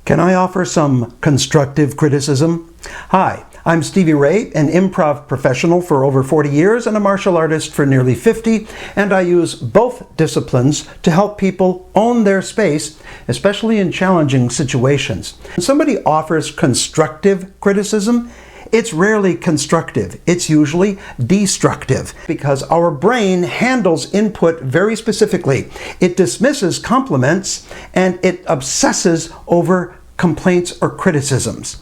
Can I offer some constructive criticism? Hi, I'm Stevie Ray, an improv professional for over 40 years and a martial artist for nearly 50, and I use both disciplines to help people own their space, especially in challenging situations. When somebody offers constructive criticism, it's rarely constructive. It's usually destructive because our brain handles input very specifically. It dismisses compliments and it obsesses over complaints or criticisms.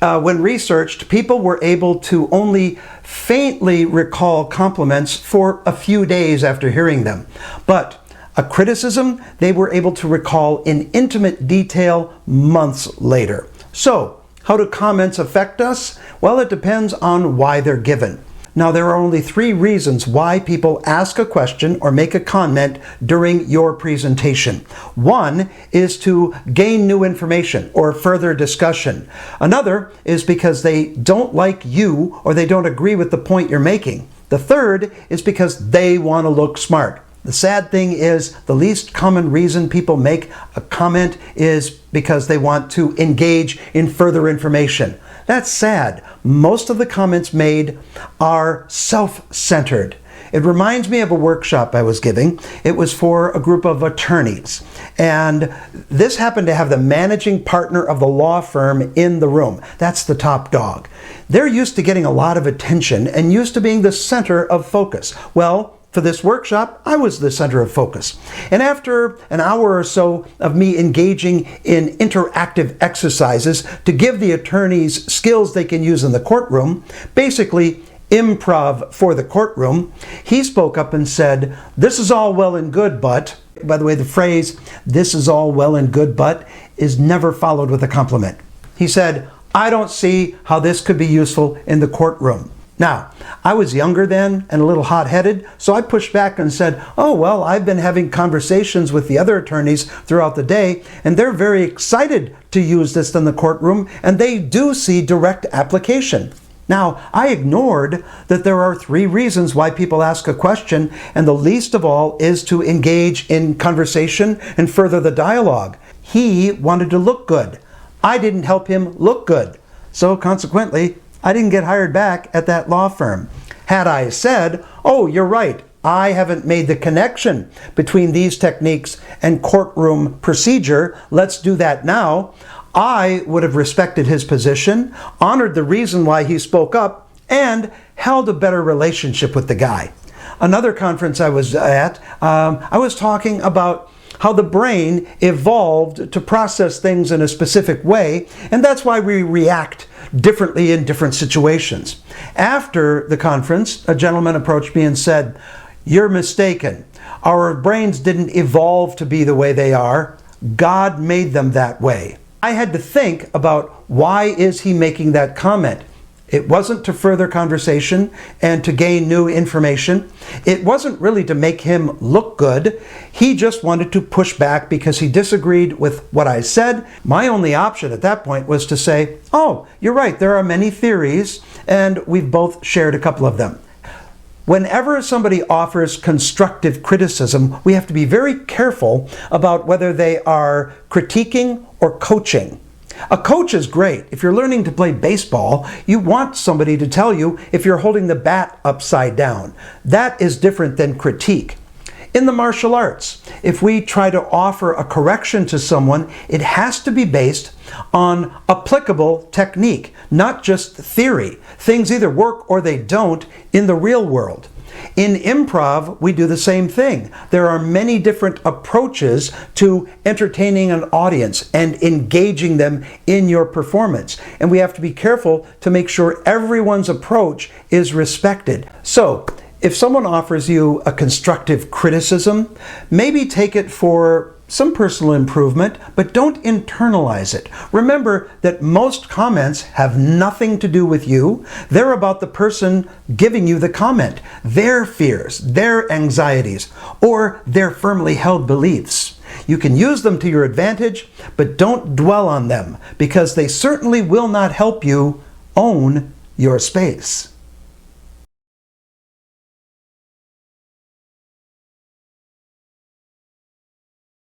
When researched, people were able to only faintly recall compliments for a few days after hearing them. But a criticism, they were able to recall in intimate detail months later. So, how do comments affect us? Well, it depends on why they're given. Now, there are only 3 reasons why people ask a question or make a comment during your presentation. One is to gain new information or further discussion. Another is because they don't like you or they don't agree with the point you're making. The third is because they want to look smart. The sad thing is, the least common reason people make a comment is because they want to engage in further information. That's sad. Most of the comments made are self-centered. It reminds me of a workshop I was giving. It was for a group of attorneys. And this happened to have the managing partner of the law firm in the room. That's the top dog. They're used to getting a lot of attention and used to being the center of focus. Well, for this workshop, I was the center of focus. And after an hour or so of me engaging in interactive exercises to give the attorneys skills they can use in the courtroom, basically improv for the courtroom, he spoke up and said, "This is all well and good, but..." By the way, the phrase, "this is all well and good, but," is never followed with a compliment. He said, "I don't see how this could be useful in the courtroom." Now, I was younger then and a little hot-headed, so I pushed back and said, "Oh, well, I've been having conversations with the other attorneys throughout the day, and they're very excited to use this in the courtroom, and they do see direct application." Now, I ignored that there are 3 reasons why people ask a question, and the least of all is to engage in conversation and further the dialogue. He wanted to look good. I didn't help him look good. So consequently, I didn't get hired back at that law firm. Had I said, "Oh, you're right, I haven't made the connection between these techniques and courtroom procedure, let's do that now," I would have respected his position, honored the reason why he spoke up, and held a better relationship with the guy. Another conference I was at, I was talking about how the brain evolved to process things in a specific way, and that's why we react differently in different situations. After the conference, a gentleman approached me and said, "You're mistaken. Our brains didn't evolve to be the way they are. God made them that way." I had to think about, why is he making that comment? It wasn't to further conversation and to gain new information. It wasn't really to make him look good. He just wanted to push back because he disagreed with what I said. My only option at that point was to say, "Oh, you're right, there are many theories, and we've both shared a couple of them." Whenever somebody offers constructive criticism, we have to be very careful about whether they are critiquing or coaching. A coach is great. If you're learning to play baseball, you want somebody to tell you if you're holding the bat upside down. That is different than critique. In the martial arts, if we try to offer a correction to someone, it has to be based on applicable technique, not just theory. Things either work or they don't in the real world. In improv, we do the same thing. There are many different approaches to entertaining an audience and engaging them in your performance. And we have to be careful to make sure everyone's approach is respected. So, if someone offers you a constructive criticism, maybe take it for some personal improvement, but don't internalize it. Remember that most comments have nothing to do with you. They're about the person giving you the comment, their fears, their anxieties, or their firmly held beliefs. You can use them to your advantage, but don't dwell on them, because they certainly will not help you own your space.